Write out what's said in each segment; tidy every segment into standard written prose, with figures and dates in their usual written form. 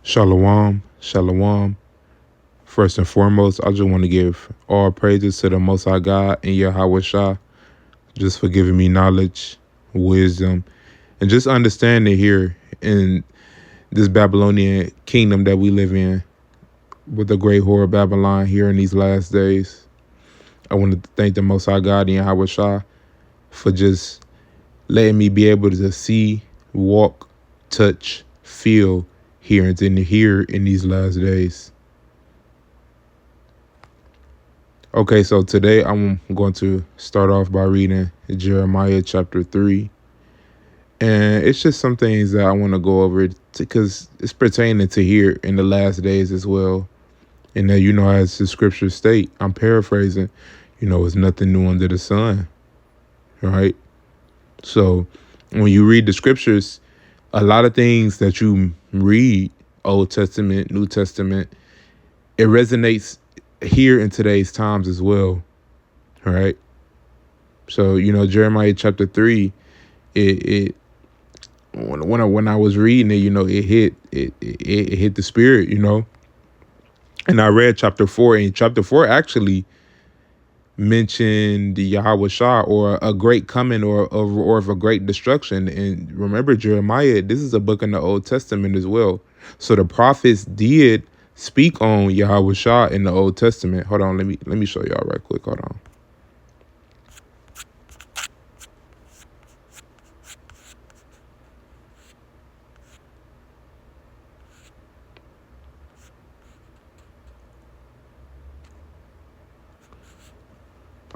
Shalom, shalom. First and foremost, I just want to give all praises to the Most High God and Yahweh Shah, just for giving me knowledge, wisdom, and just understanding here in this Babylonian kingdom that we live in with the great whore of Babylon here in these last days. I want to thank the Most High God and Yahweh Shah for just letting me be able to see, walk, touch, feel here in these last days. Okay, so today I'm going to start off by reading Jeremiah chapter 3. And it's just some things that I want to go over because it's pertaining to here in the last days as well. And that, as the scriptures state, I'm paraphrasing, it's nothing new under the sun, right? So when you read the scriptures, a lot of things that you read, Old Testament, New Testament, it resonates here in today's times as well, right? So Jeremiah chapter 3, it when I was reading it, it hit the spirit, and I read chapter 4, and chapter 4 actually mentioned the Yahweh Shah, or a great coming, or of a great destruction. And remember, Jeremiah, this is a book in the Old Testament as well, so the prophets did speak on Yahweh Shah in the Old Testament. Hold on, let me show y'all right quick. Hold on.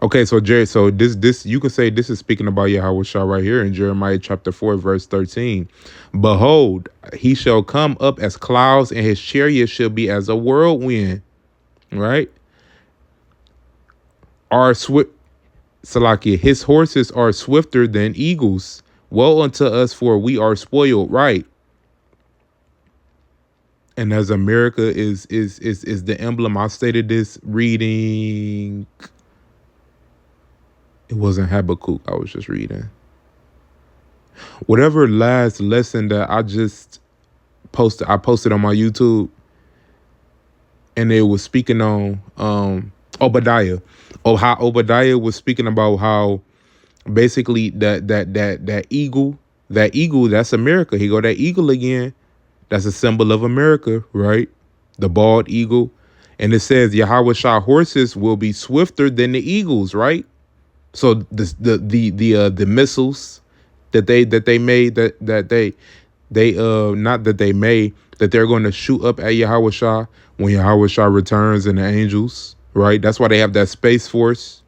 Okay, so Jerry, so this you could say this is speaking about Yahweh Shah right here in Jeremiah chapter 4, verse 13. Behold, he shall come up as clouds, and his chariot shall be as a whirlwind, right? Are swift, Salakia, his horses are swifter than eagles. Woe unto us, for we are spoiled, right? And as America is the emblem, I stated this reading. It wasn't Habakkuk I was just reading. Whatever last lesson that I just I posted on my YouTube, and it was speaking on Obadiah. Oh, how Obadiah was speaking about how basically that eagle, that's America. He go, that eagle again, that's a symbol of America, right? The bald eagle. And it says Yahweh Shah horses will be swifter than the eagles, right? So the missiles that they made, that they're going to shoot up at Yahweh Shah when Yahweh Shah returns, and the angels, right? That's why they have that Space Force.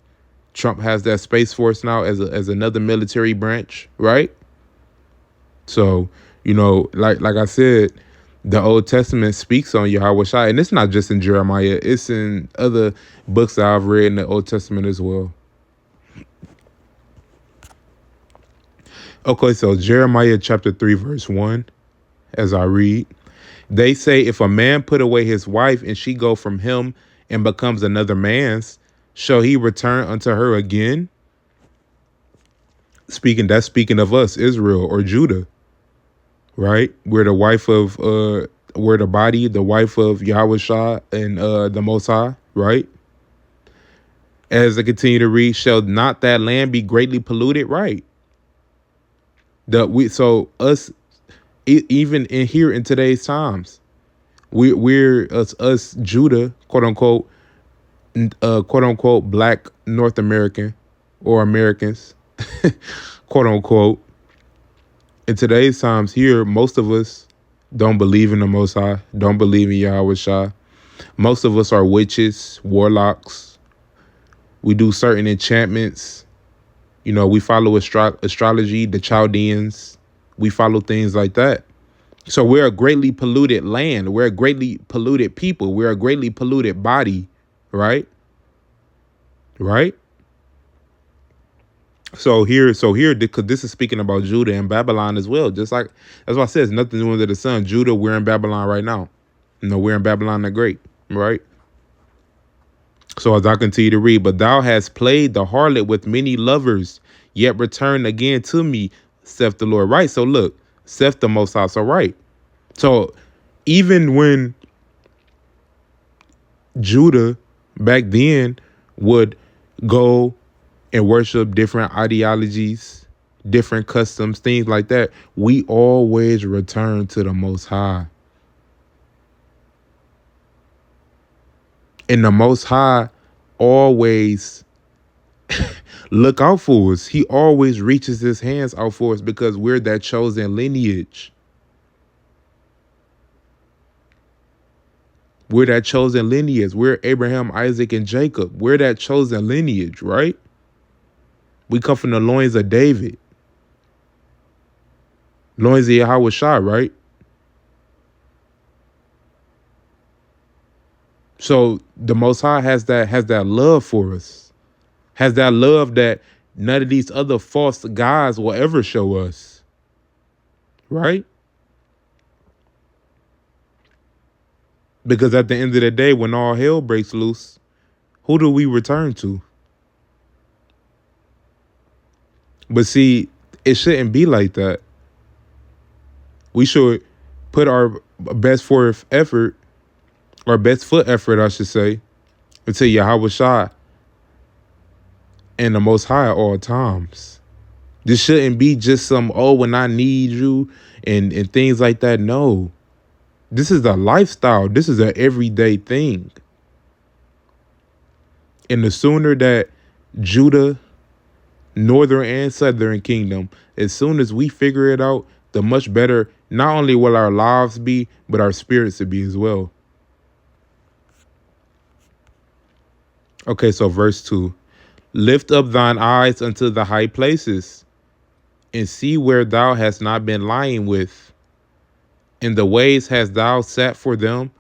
Trump has that Space Force now as another military branch, right? So like I said, the Old Testament speaks on Yahweh Shah, and it's not just in Jeremiah; it's in other books that I've read in the Old Testament as well. Okay, so Jeremiah chapter 3, verse 1, as I read, they say, if a man put away his wife, and she go from him and becomes another man's, shall he return unto her again? That's speaking of us, Israel or Judah, right? We're the wife of, we're the wife of Yahweh Shah and the Most High, right? As I continue to read, shall not that land be greatly polluted? Right. Even in here in today's times, we're us Judah, quote unquote black North American or Americans, quote unquote. In today's times here, most of us don't believe in the Most High, don't believe in Yahweh Shah. Most of us are witches, warlocks. We do certain enchantments. We follow astrology, the Chaldeans. We follow things like that. So we're a greatly polluted land. We're a greatly polluted people. We're a greatly polluted body, right? Right? So here, because this is speaking about Judah and Babylon as well. Just like, that's why I said, it's nothing new under the sun. Judah, we're in Babylon right now. We're in Babylon the Great, right? So as I continue to read, but thou hast played the harlot with many lovers, yet return again to me, saith the Lord. Right. So look, saith the Most High. So right. So Even when Judah back then would go and worship different ideologies, different customs, things like that, we always return to the Most High. And the Most High always look out for us. He always reaches his hands out for us because we're that chosen lineage. We're that chosen lineage. We're Abraham, Isaac, and Jacob. We're that chosen lineage, right? We come from the loins of David. Loins of Yahweh Shai, right? So the Most High has that love for us. Has that love that none of these other false gods will ever show us. Right? Because at the end of the day, when all hell breaks loose, who do we return to? But see, it shouldn't be like that. We should put our best foot effort, I should say, into Yahweh Shai and the Most High at all times. This shouldn't be just some, oh, when I need you and things like that. No. This is a lifestyle. This is an everyday thing. And the sooner that Judah, Northern and Southern Kingdom, as soon as we figure it out, the much better, not only will our lives be, but our spirits will be as well. Okay, so verse 2. Lift up thine eyes unto the high places, and see where thou hast not been lying with. In the ways hast thou sat for them,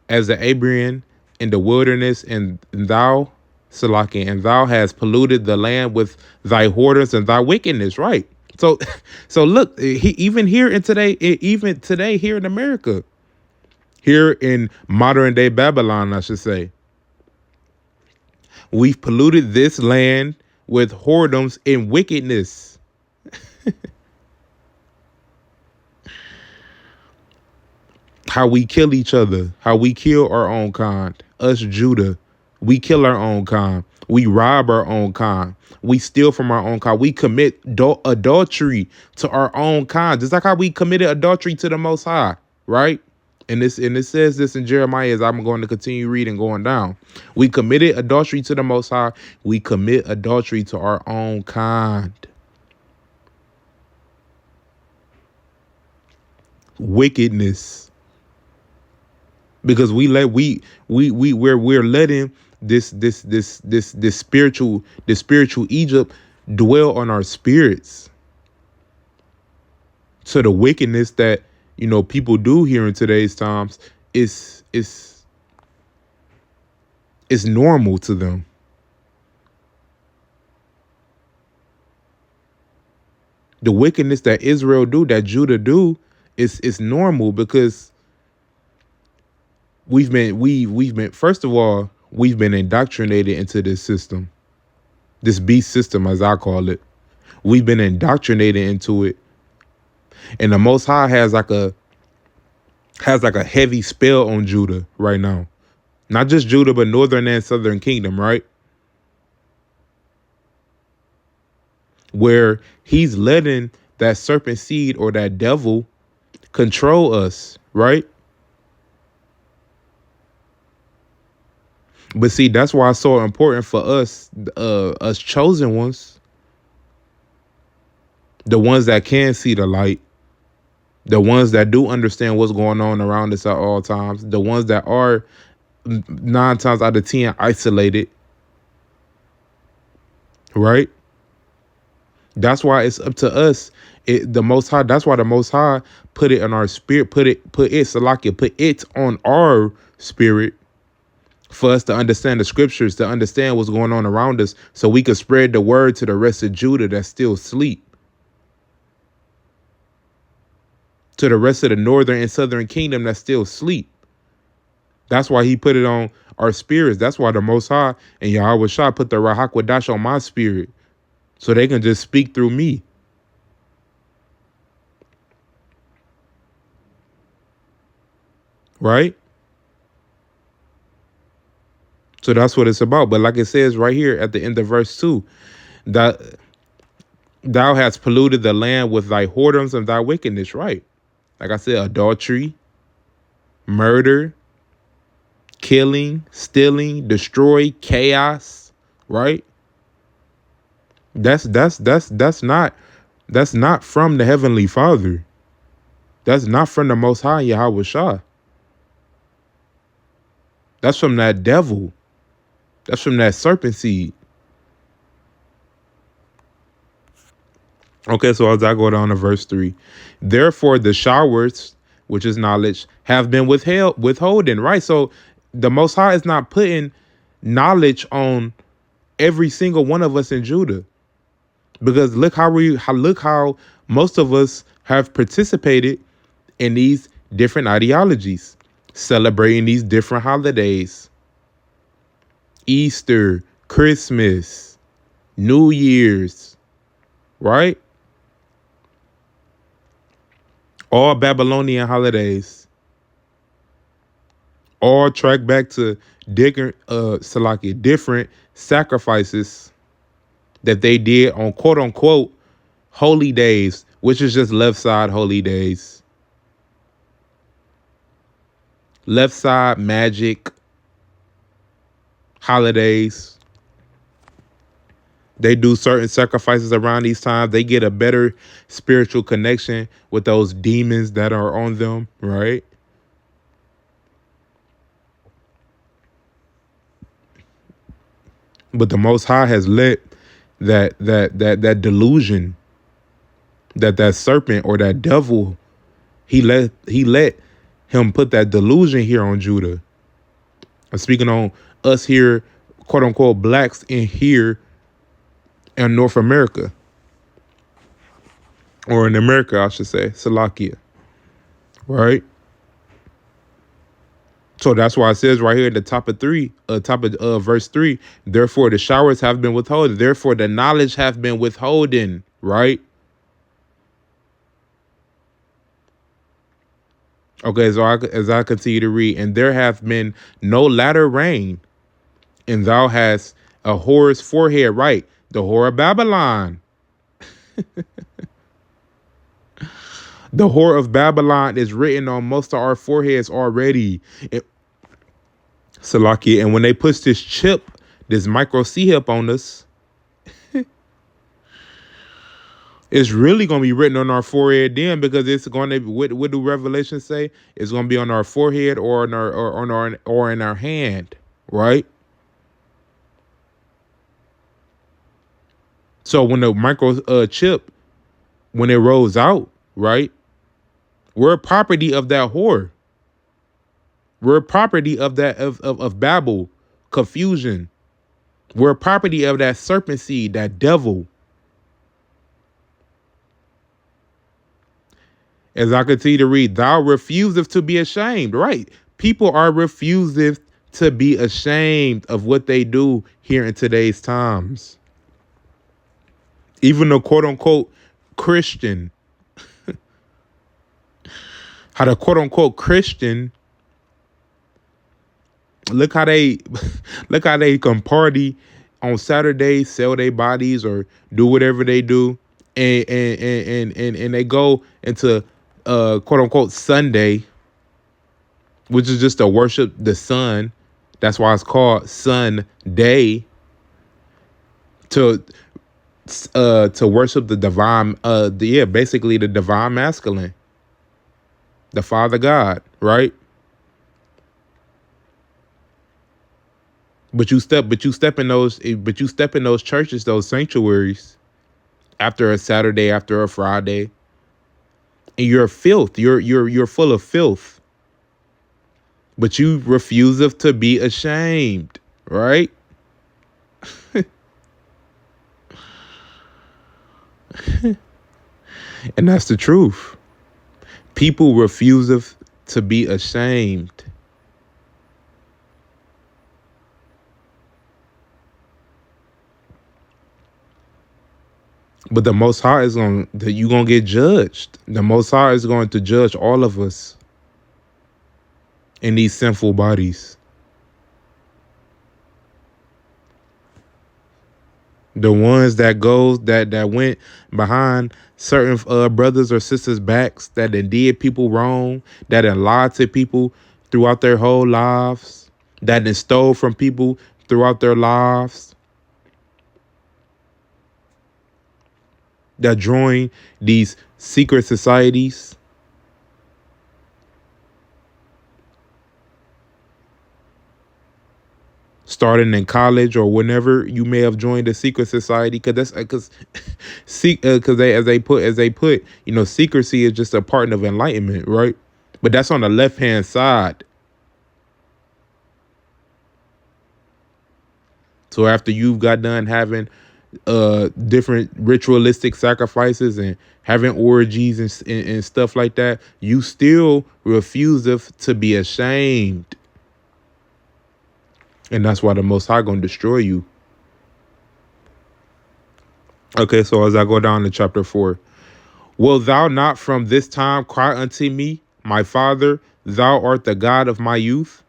as the Abian in the wilderness, and thou, Salaki, and thou hast polluted the land with thy whoredoms and thy wickedness. Right. So, so look, even here here in America, here in modern day Babylon, I should say, we've polluted this land with whoredoms and wickedness. How we kill each other, how we kill our own kind. Us, Judah, we kill our own kind. We rob our own kind. We steal from our own kind. We commit adultery to our own kind, just like how we committed adultery to the Most High, right? And it says this in Jeremiah as I'm going to continue reading, going down. We committed adultery to the Most High. We commit adultery to our own kind. Wickedness. Because we're letting this spiritual Egypt dwell on our spirits. So the wickedness that people do here in today's times is normal to them. The wickedness that Israel do, that Judah do, is normal because we've been first of all, we've been indoctrinated into this system, this beast system, as I call it. We've been indoctrinated into it, and the Most High has like a heavy spell on Judah right now. Not just Judah, but Northern and Southern Kingdom, right? Where he's letting that serpent seed or that devil control us, right? But see, that's why it's so important for us, us chosen ones, the ones that can see the light, the ones that do understand what's going on around us at all times, the ones that are 9 times out of 10 isolated, right? That's why it's up to us. The Most High. That's why the Most High put it in our spirit. Put it on our spirit for us to understand the scriptures, to understand what's going on around us, so we could spread the word to the rest of Judah that's still asleep, to the rest of the Northern and Southern Kingdom that's still asleep. That's why he put it on our spirits. That's why the Most High and Yahweh Shai put the Ruach HaKodesh on my spirit, so they can just speak through me. right? So that's what it's about. But like it says right here at the end of verse 2, that thou hast polluted the land with thy whoredoms and thy wickedness, right? Like I said, adultery, murder, killing, stealing, destroy, chaos, right? That's not from the Heavenly Father. That's not from the Most High Yahweh Shah. That's from that devil. That's from that serpent seed. Okay, so as I go down to verse 3, therefore the showers, which is knowledge, have been withholden, right? So the Most High is not putting knowledge on every single one of us in Judah, because look how most of us have participated in these different ideologies, celebrating these different holidays: Easter, Christmas, New Year's, right? All Babylonian holidays, all track back to different sacrifices that they did on quote unquote holy days, which is just left side holy days, left side magic holidays. They do certain sacrifices around these times. They get a better spiritual connection with those demons that are on them, right? But the Most High has let that delusion, that serpent or that devil, he let him put that delusion here on Judah. I'm speaking on us here, quote unquote, blacks in here in North America, or in America, I should say, Salakia, right? So that's why it says right here at the top of verse 3, therefore the showers have been withholden, therefore the knowledge have been withholden, right? Okay, so as I continue to read, and there hath been no latter rain, and thou hast a whore's forehead, right? The whore of Babylon. The whore of Babylon is written on most of our foreheads already. Salakia, and when they push this chip, this micro C-hip on us, it's really going to be written on our forehead then, because it's going to, what do Revelation say? It's going to be on our forehead or in our hand, right? So when the micro chip, when it rolls out, right, we're a property of that whore. We're a property of that of Babel, confusion. We're a property of that serpent seed, that devil. As I continue to read, thou refusest to be ashamed, right? People are refusing to be ashamed of what they do here in today's times. Even the quote unquote Christian, how the quote unquote Christian, look how they can party on Saturdays, sell their bodies or do whatever they do, and they go into quote unquote Sunday, which is just to worship the sun. That's why it's called Sun Day. To worship the divine, basically the divine masculine, the Father God, right? But you step in those churches, those sanctuaries, after a Saturday, after a Friday, and you're filth. You're full of filth. But you refuse to be ashamed, right? And that's the truth. People refuse to be ashamed. But the Most High is you're gonna get judged. The Most High is going to judge all of us. in these sinful bodies. The ones that went behind certain brothers or sisters' backs, that then did people wrong, that then lied to people throughout their whole lives, that then stole from people throughout their lives, that joined these secret societies. Starting in college or whenever you may have joined a secret society, because they as they put secrecy is just a part of enlightenment, right? But that's on the left hand side. So after you've got done having different ritualistic sacrifices and having orgies and stuff like that, you still refuse to be ashamed, and that's why the Most High gonna destroy you. Okay, so as I go down to chapter 4, will thou not from this time cry unto me, my father? Thou art the God of my youth.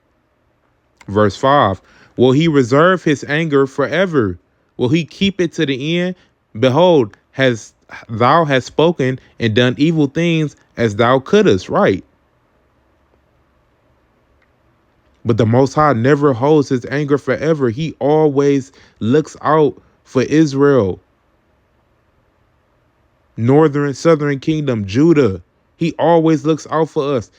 Verse 5, will he reserve his anger forever? Will he keep it to the end? Behold, thou hast spoken and done evil things as thou couldest, right? But the Most High never holds his anger forever. He always looks out for Israel. Northern, southern kingdom, Judah. He always looks out for us.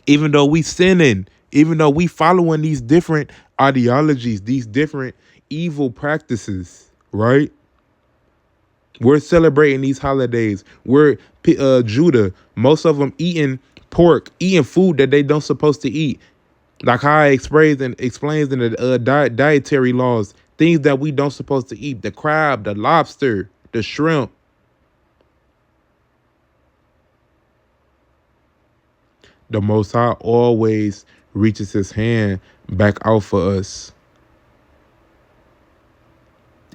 Even though we sinning, even though we following these different ideologies, these different evil practices, right? We're celebrating these holidays. We're Judah, most of them eating pork, eating food that they don't supposed to eat. Like how I explains in the dietary laws, things that we don't supposed to eat: the crab, the lobster, the shrimp. The Most High always reaches his hand back out for us.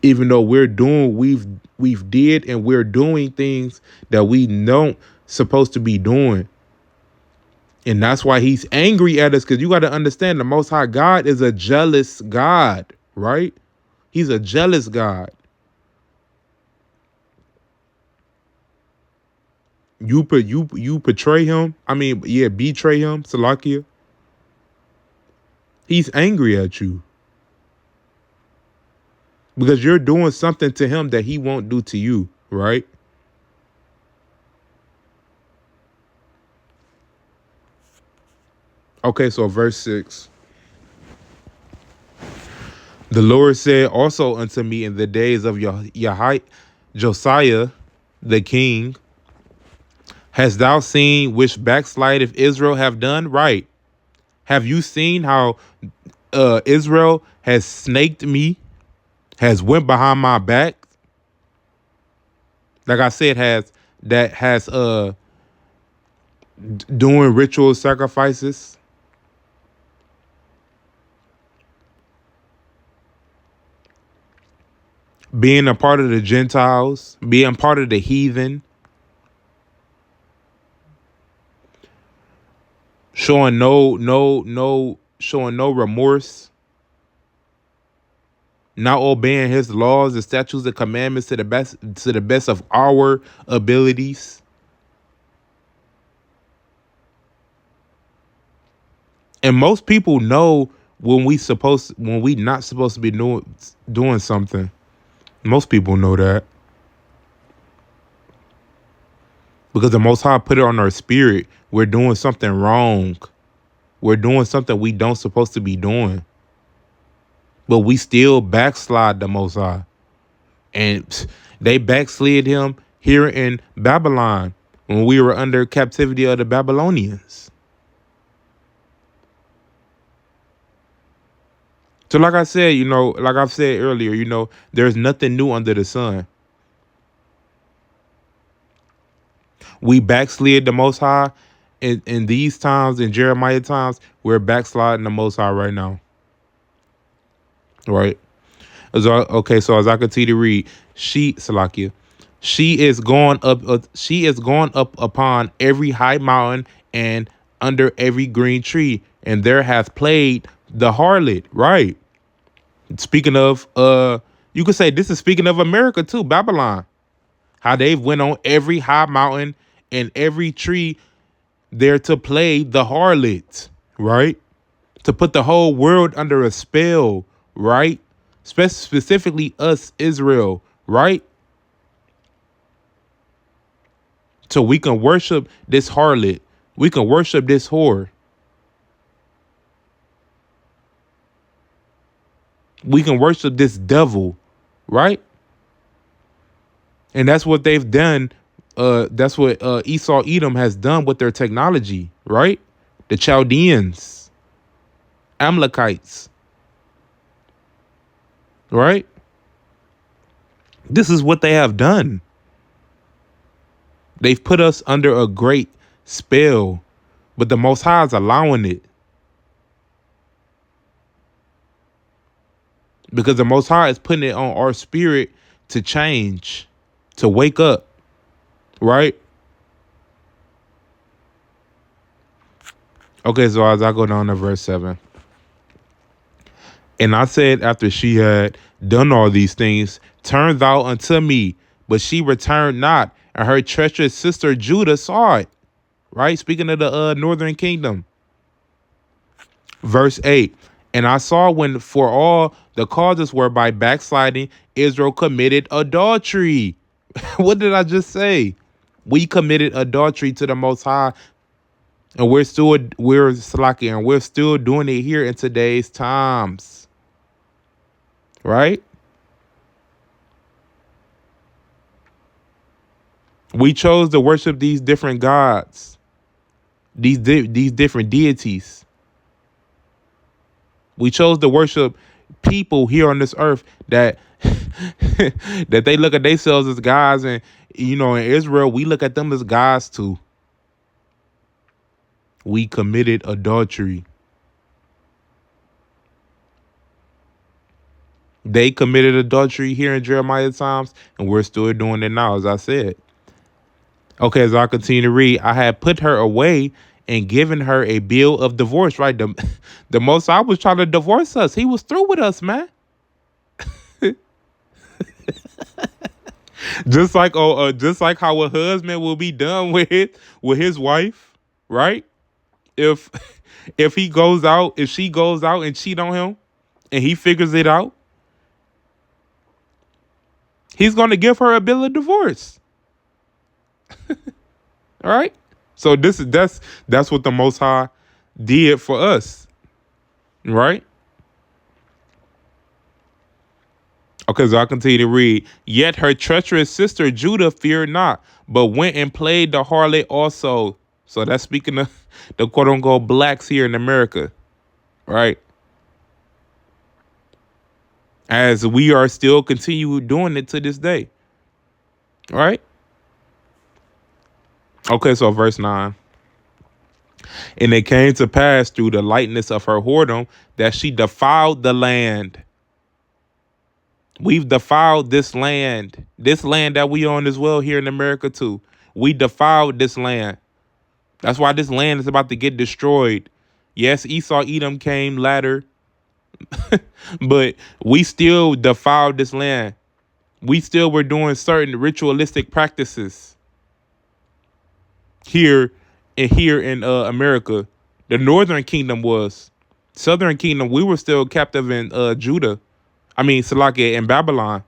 Even though we've did and we're doing things that we don't supposed to be doing. And that's why he's angry at us, because you got to understand the Most High God is a jealous God, right? He's a jealous God. You betray him. Betray him, Salakia. He's angry at you because you're doing something to him that he won't do to you, right? Okay, so verse 6. The Lord said also unto me in the days of Josiah the king, hast thou seen which backslide if Israel have done right? Have you seen how Israel has snaked me, has went behind my back? Like I said, has doing ritual sacrifices, being a part of the Gentiles, being part of the heathen, showing showing no remorse, not obeying his laws, the statutes, the commandments to the best of our abilities. And most people know when we not supposed to be doing something. Most people know that. Because the Most High put it on our spirit. We're doing something wrong. We're doing something we don't supposed to be doing. But we still backslide the Most High. And they backslid him here in Babylon when we were under captivity of the Babylonians. So like I said, like I've said earlier, there's nothing new under the sun. We backslid the Most High in these times, in Jeremiah times. We're backsliding the Most High right now. Right? So as I continue to read, she is going up upon every high mountain and under every green tree, and there hath played the harlot. Right. Speaking of, you could say this is speaking of America too, Babylon. How they've went on every high mountain and every tree there to play the harlot, right? To put the whole world under a spell, right? Specifically us, Israel, right? So we can worship this harlot. We can worship this whore. We can worship this devil, right? And that's what they've done. That's what Esau Edom has done with their technology, right? The Chaldeans, Amalekites, right? This is what they have done. They've put us under a great spell, but the Most High is allowing it. Because the Most High is putting it on our spirit to change, to wake up, right? Okay, so as I go down to verse 7. And I said, after she had done all these things, turn thou unto me. But she returned not, and her treacherous sister Judah saw it. Right? Speaking of the northern kingdom. Verse 8. And I saw when for all the causes were by backsliding, Israel committed adultery. What did I just say? We committed adultery to the Most High. And we're still doing it here in today's times. Right? We chose to worship these different gods, these different deities. We chose to worship people here on this earth that that they look at themselves as gods, and in Israel we look at them as gods too. We committed adultery. They committed adultery here in Jeremiah times, and we're still doing it now, as I said. Okay, as I continue to read, I had put her away and given her a bill of divorce, right? The Most High was trying to divorce us. He was through with us, man. Just like how a husband will be done with his wife, right? If she goes out and cheat on him, and he figures it out, he's going to give her a bill of divorce. All right. So that's what the Most High did for us, right? Okay, so I continue to read. Yet her treacherous sister Judah feared not, but went and played the harlot also. So that's speaking of the quote unquote blacks here in America, right? As we are still continue doing it to this day, right? Okay, so verse 9. And it came to pass through the lightness of her whoredom that she defiled the land. We've defiled this land that we own as well here in America too. We defiled this land. That's why this land is about to get destroyed. Yes, Esau Edom came latter, but we still defiled this land. We still were doing certain ritualistic practices here in America. The northern kingdom was. Southern kingdom, we were still captive in Judah. I mean, Salakia in Babylon.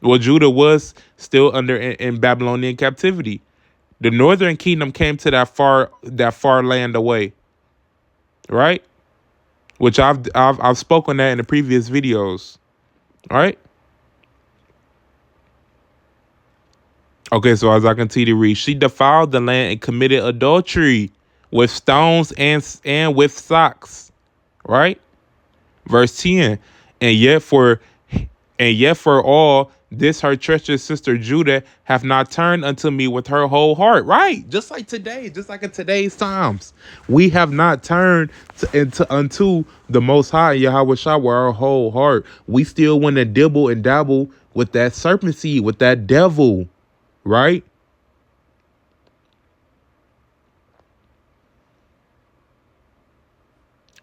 Well, Judah was still in Babylonian captivity. The northern kingdom came to that far land away, right? Which I've spoken that in the previous videos, all right? Okay, so as I continue to read, she defiled the land and committed adultery with stones and with socks, right? Verse 10, and yet for all this her treacherous sister Judah hath not turned unto me with her whole heart. Right, just like today, just like in today's times, we have not turned unto the Most High Yahweh Shah with our whole heart. We still want to dibble and dabble with that serpent seed, with that devil, right?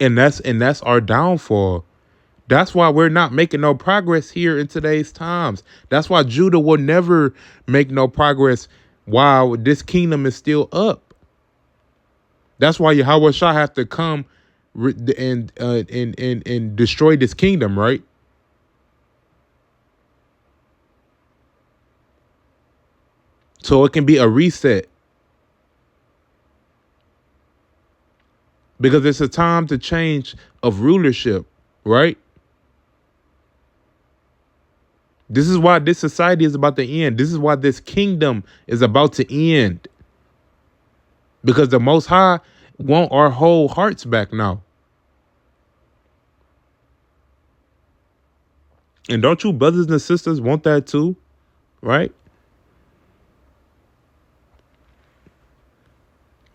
And that's our downfall. That's why we're not making no progress here in today's times. That's why Judah will never make no progress while this kingdom is still up. That's why Yahweh Shah have to come and destroy this kingdom, right? So it can be a reset, because it's a time to change of rulership, right? This is why this society is about to end. This is why this kingdom is about to end. Because the Most High want our whole hearts back now. And don't you brothers and sisters want that too? Right?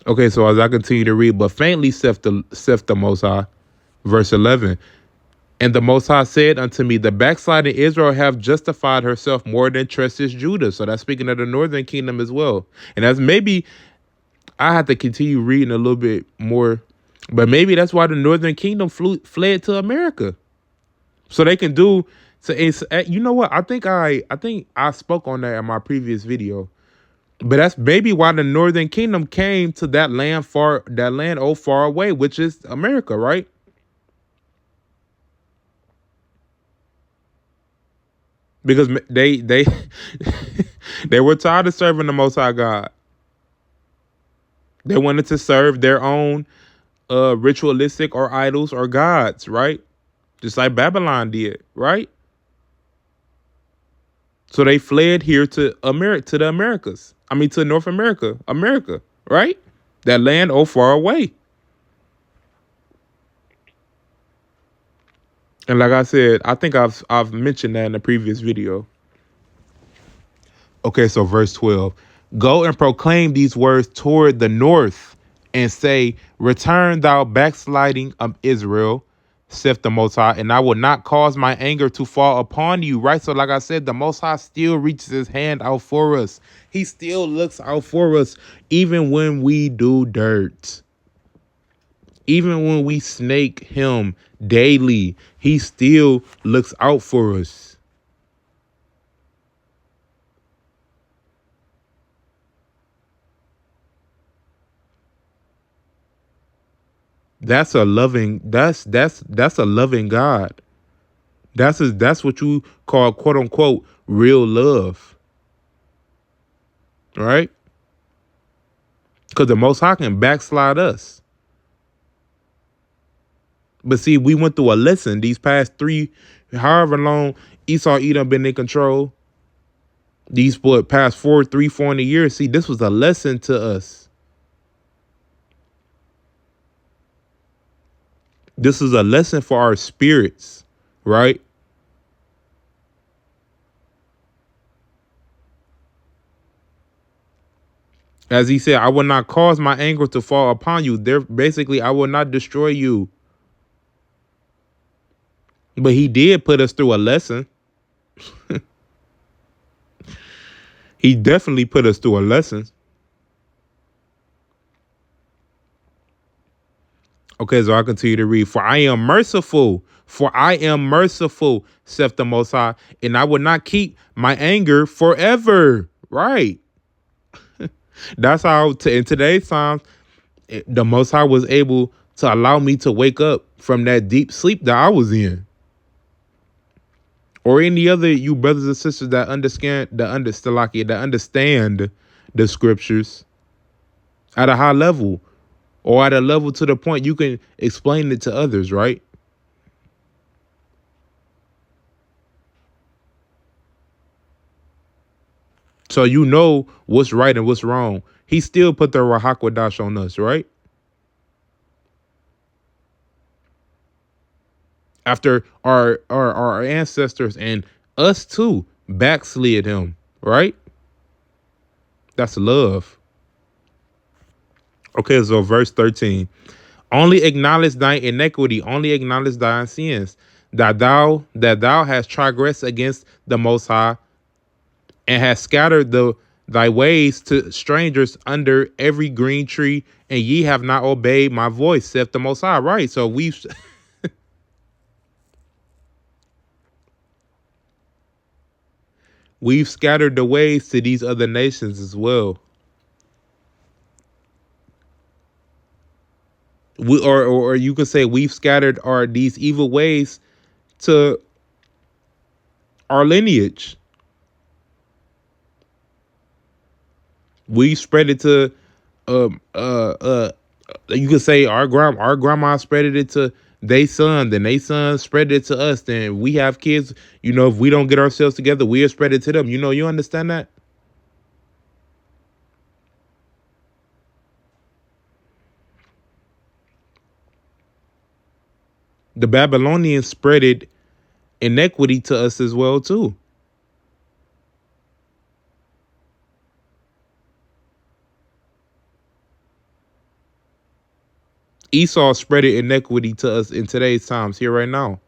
Okay, so as I continue to read, but faintly saith the Most High, verse 11, and the Most High said unto me, the backsliding Israel have justified herself more than treacherous Judah. So that's speaking of the northern kingdom as well. And as maybe I have to continue reading a little bit more, but maybe that's why the northern kingdom fled to America, so they can do. So it's, you know what? I think I spoke on that in my previous video. But that's maybe why the northern kingdom came to that land far away, which is America, right? Because they they were tired of serving the Most High God. They wanted to serve their own ritualistic or idols or gods, right? Just like Babylon did, right? So they fled here to America, to the Americas. I mean, to North America, right? That land far away. And like I said, I think I've mentioned that in a previous video. Okay, so verse 12. Go and proclaim these words toward the north and say, return thou backsliding of Israel, saith the Most High, and I will not cause my anger to fall upon you. Right? So like I said, the Most High still reaches his hand out for us. He still looks out for us, even when we do dirt. Even when we snake him daily, he still looks out for us. That's a loving. That's a loving God. That's what you call, quote unquote, real love, right? Because the Most High can backslide us. But see, we went through a lesson these past however long Esau Edom been in control. These past 400 years. See, this was a lesson to us. This is a lesson for our spirits, right? As he said, I will not cause my anger to fall upon you. Basically, I will not destroy you. But he did put us through a lesson. He definitely put us through a lesson. Okay, so I continue to read. For I am merciful, saith the Most High, and I will not keep my anger forever. Right. That's how in today's times, the Most High was able to allow me to wake up from that deep sleep that I was in. Or any other you brothers and sisters that understand the scriptures at a high level, or at a level to the point you can explain it to others, right? So you know what's right and what's wrong. He still put the Rahakwadash on us, right? After our ancestors and us too backslid him, right? That's love. Okay, so verse 13. Only acknowledge thine iniquity, only acknowledge thine sins, that thou hast transgressed against the Most High, and hast scattered thy ways to strangers under every green tree, and ye have not obeyed my voice, saith the Most High. Right. So we've scattered the ways to these other nations as well. Or you could say we've scattered these evil ways to our lineage. We spread it to um uh uh you could say our grandma spread it to they son, then they son spread it to us, then we have kids, if we don't get ourselves together, we'll spread it to them. You understand that? The Babylonians spreaded inequity to us as well too. Esau spreaded inequity to us in today's times here right now.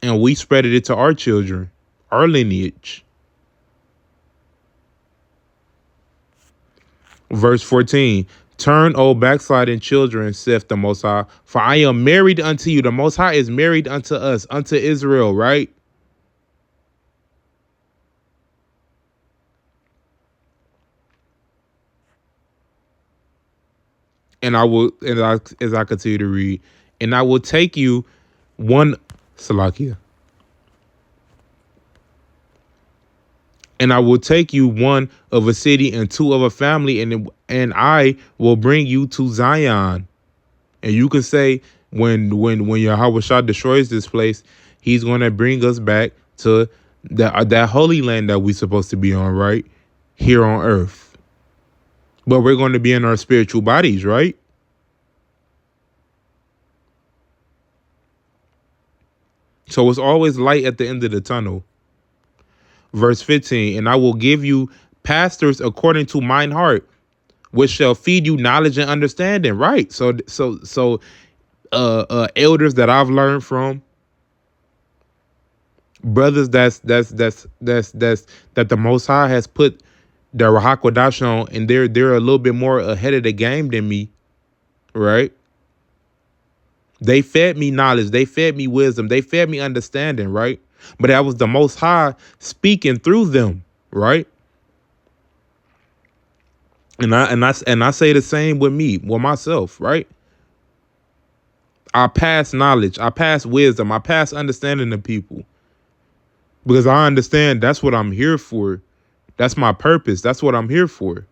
And we spreaded it to our children, our lineage. Verse 14. Turn, O backsliding children, saith the Most High, for I am married unto you. The Most High is married unto us, unto Israel, right? And I will, as I continue to read, and I will take you one, Salakia, and I will take you one of a city and two of a family, and I will bring you to Zion. And you can say when Yahweh Shah destroys this place, he's going to bring us back to that holy land that we're supposed to be on, right? Here on earth. But we're going to be in our spiritual bodies, right? So it's always light at the end of the tunnel. Verse 15, and I will give you pastors according to mine heart, which shall feed you knowledge and understanding. Right. So elders that I've learned from, brothers that the Most High has put the Rahakwadash on, and they're a little bit more ahead of the game than me, right? They fed me knowledge, they fed me wisdom, they fed me understanding, right? But that was the Most High speaking through them, right? And I say the same with myself, right? I pass knowledge, I pass wisdom, I pass understanding to people because I understand that's what I'm here for. That's my purpose. That's what I'm here for.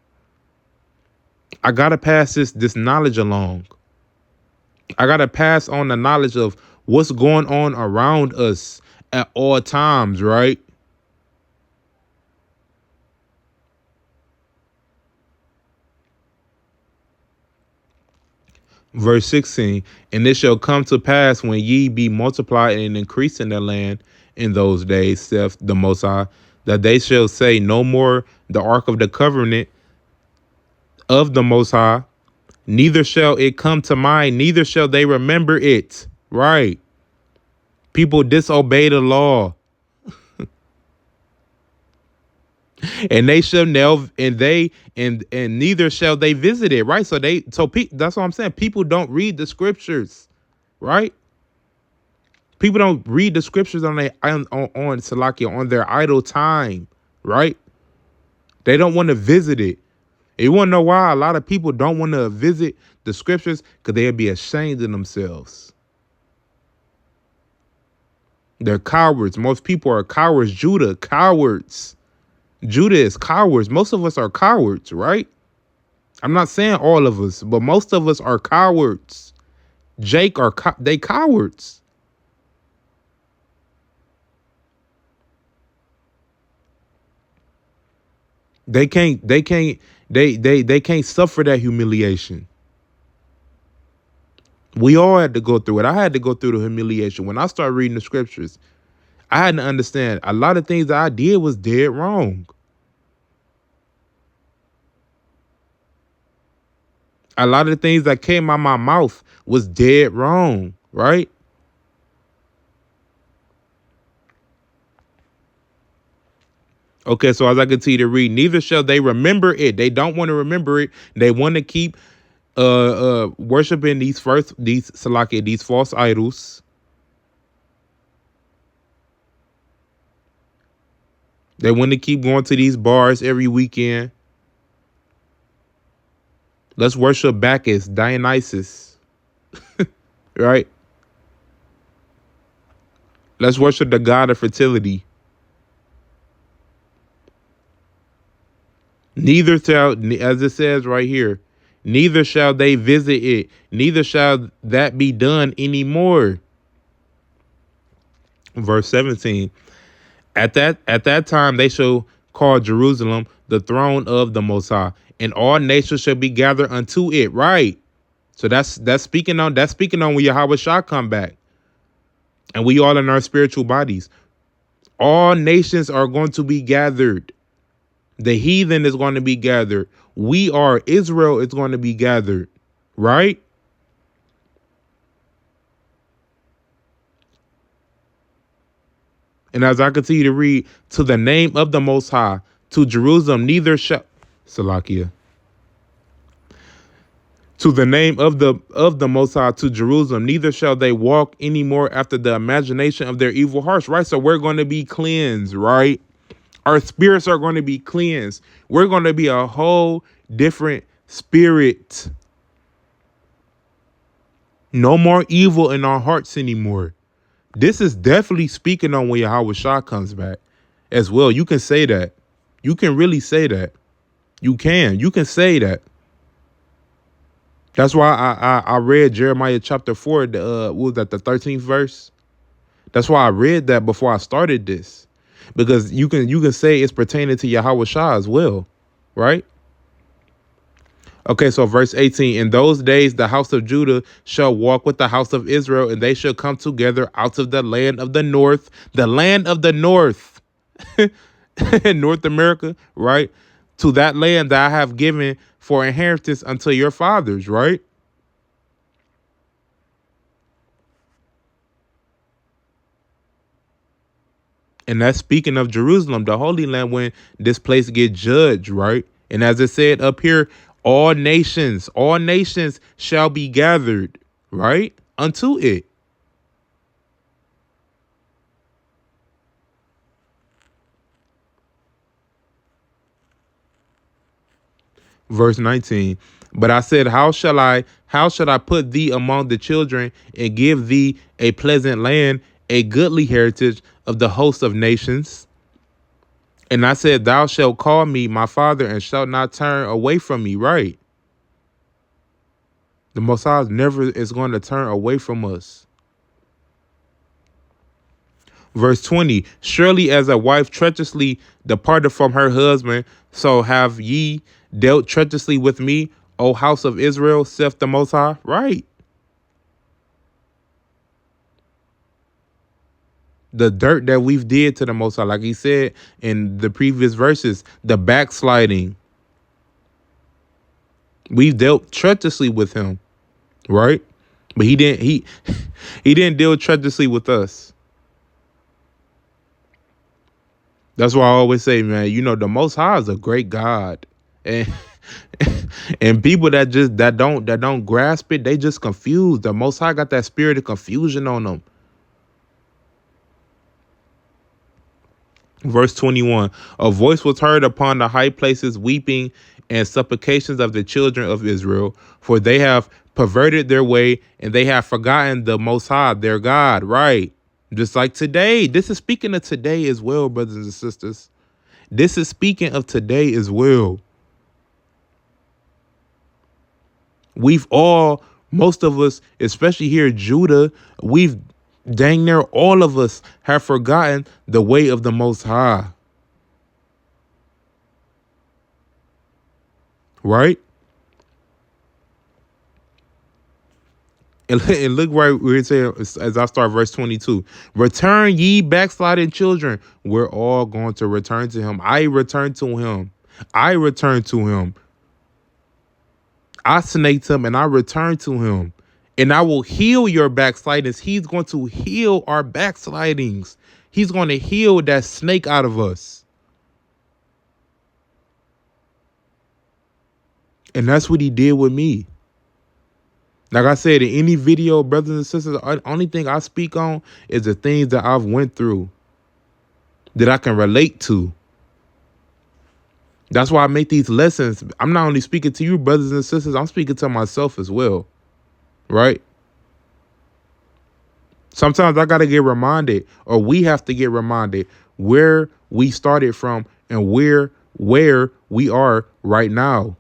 I gotta pass this knowledge along. I gotta pass on the knowledge of what's going on around us at all times, right? Verse 16, and it shall come to pass when ye be multiplied and increase in the land in those days, saith the Most High, that they shall say no more the ark of the covenant of the Most High, neither shall it come to mind, neither shall they remember it. Right. People disobey the law. And they shall never, and neither shall they visit it. Right. That's what I'm saying. People don't read the scriptures. Right. People don't read the scriptures on Salakia on their idle time. Right. They don't want to visit it. And you want to know why a lot of people don't want to visit the scriptures? Because they'll be ashamed of themselves. They're cowards. Most people are cowards. Judah, cowards. Judah is cowards. Most of us are cowards, right? I'm not saying all of us, but most of us are cowards. Jake they cowards. They can't suffer that humiliation. We all had to go through it. I had to go through the humiliation. When I started reading the scriptures, I had to understand a lot of things that I did was dead wrong. A lot of the things that came out my mouth was dead wrong, right? Okay, so as I continue to read, neither shall they remember it. They don't want to remember it. They want to keep worshiping these false idols. They want to keep going to these bars every weekend. Let's worship Bacchus, Dionysus, right? Let's worship the god of fertility. Neither shall, as it says right here, neither shall they visit it, neither shall that be done anymore. Verse 17. At that time they shall call Jerusalem the throne of the Most High, and all nations shall be gathered unto it. Right. So that's speaking on when Yahweh Shah come back, and we all in our spiritual bodies. All nations are going to be gathered. The heathen is going to be gathered. Israel is going to be gathered. Right? And as I continue to read, to the name of the Most High, to Jerusalem, neither shall Salakia. To the name of the Most High, to Jerusalem, neither shall they walk anymore after the imagination of their evil hearts. Right? So we're going to be cleansed, right? Our spirits are going to be cleansed. We're going to be a whole different spirit. No more evil in our hearts anymore. This is definitely speaking on when Yahweh Shah comes back as well. You can say that. You can really say that. You can say that. That's why I read Jeremiah chapter 4, what was that, the 13th verse? That's why I read that before I started this. Because you can say it's pertaining to Yahweh Shah as well, right? Okay, so verse 18, in those days the house of Judah shall walk with the house of Israel, and they shall come together out of the land of the north, North America, right? To that land that I have given for inheritance unto your fathers, right? And that's speaking of Jerusalem, the Holy Land, when this place get judged, right? And as it said up here, all nations shall be gathered, right? Unto it. Verse 19. But I said, how shall I put thee among the children and give thee a pleasant land, a goodly heritage of the host of nations? And I said, thou shalt call me my father and shalt not turn away from me. Right. The Most High never is going to turn away from us. Verse 20, surely as a wife treacherously departed from her husband, so have ye dealt treacherously with me, O house of Israel, saith the Most High. Right. The dirt that we've did to the Most High, like he said in the previous verses, the backsliding. We've dealt treacherously with him, right? But he didn't deal treacherously with us. That's why I always say, man, the Most High is a great God. And and people that don't grasp it, they just confused. The Most High got that spirit of confusion on them. Verse 21, a voice was heard upon the high places, weeping and supplications of the children of Israel, for they have perverted their way and they have forgotten the Most High, their God. Right. Just like today. This is speaking of today as well, brothers and sisters. This is speaking of today as well. Most of us, especially here in Judah, dang near all of us have forgotten the way of the Most High. Right? And look right where it says, as I start verse 22, return ye backsliding children. We're all going to return to him. I return to him. I snaked him and I return to him. And I will heal your backslidings. He's going to heal our backslidings. He's going to heal that snake out of us. And that's what he did with me. Like I said, in any video, brothers and sisters, the only thing I speak on is the things that I've went through that I can relate to. That's why I make these lessons. I'm not only speaking to you, brothers and sisters, I'm speaking to myself as well, right? Sometimes I got to get reminded, or we have to get reminded where we started from and where we are right now,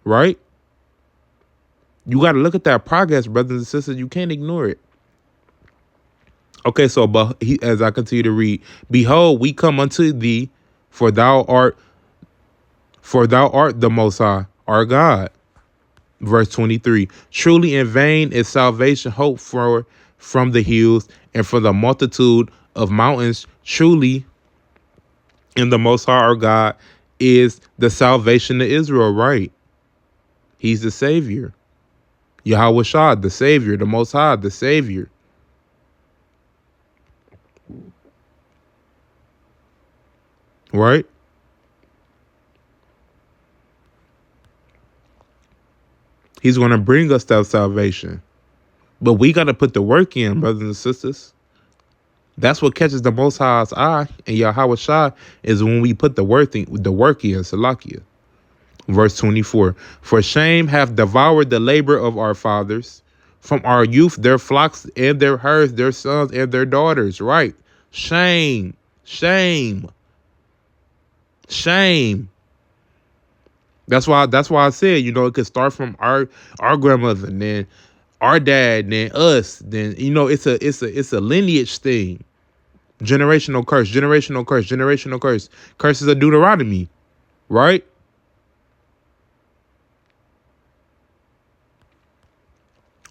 right? You got to look at that progress, brothers and sisters. You can't ignore it. Okay, so but as I continue to read, behold, we come unto thee, for thou art the Most High, our God. Verse 23. Truly in vain is salvation hoped for from the hills and from the multitude of mountains. Truly in the Most High, our God, is the salvation of Israel, right? He's the Savior. Yahweh Shah, the Savior, the Most High, the Savior. Right? He's going to bring us that salvation. But we got to put the work in, brothers and sisters. That's what catches the Most High's eye and Yahweh Shah is when we put the work in, Salakia. Verse 24. For shame hath devoured the labor of our fathers. From our youth, their flocks and their herds, their sons and their daughters. Right? Shame. Shame. Shame. That's why I said, it could start from our grandmother, and then our dad, then us, then it's a lineage thing. Generational curse, generational curse, generational curse. Curses of Deuteronomy, right?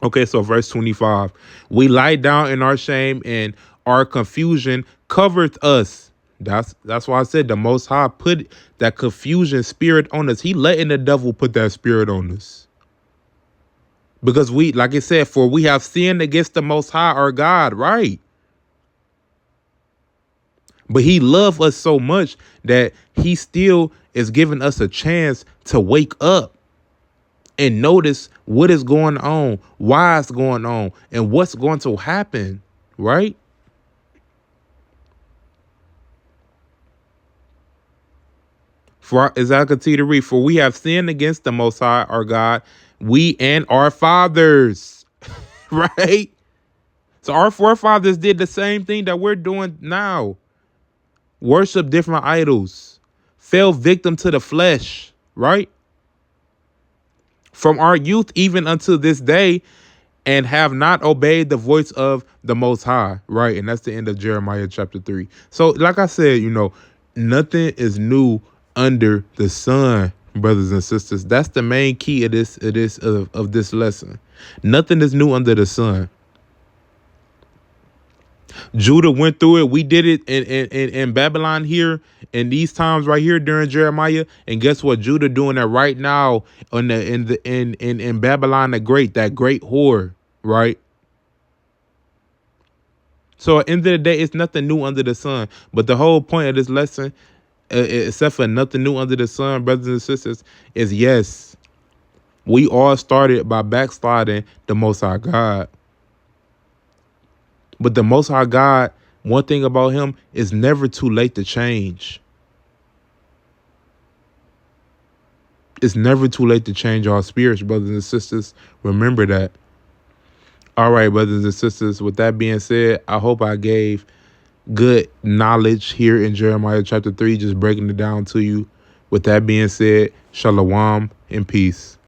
Okay, so verse 25. We lie down in our shame, and our confusion covereth us. That's why I said the Most High put that confusion spirit on us. He letting the devil put that spirit on us. Because we, like it said, for we have sinned against the Most High, our God, right? But he loved us so much that he still is giving us a chance to wake up and notice what is going on, why it's going on, and what's going to happen, right? For as I continue to read, for we have sinned against the Most High, our God, we and our fathers, right? So our forefathers did the same thing that we're doing now. Worship different idols, fell victim to the flesh, right? From our youth even unto this day, and have not obeyed the voice of the Most High, right? And that's the end of Jeremiah chapter 3. So like I said, nothing is new under the sun, brothers and sisters. That's the main key of this lesson. Nothing is new under the sun. Judah went through it. We did it in Babylon here in these times right here during Jeremiah. And guess what? Judah doing that right now in Babylon the Great, that great whore, right? So at the end of the day, it's nothing new under the sun. But the whole point of this lesson, except for nothing new under the sun, brothers and sisters, is yes, we all started by backsliding the Most High God. But the Most High God, one thing about him is never too late to change. It's never too late to change our spirits, brothers and sisters. Remember that. All right, brothers and sisters, with that being said, I hope I gave good knowledge here in Jeremiah chapter 3, just breaking it down to you. With that being said, shalom and peace.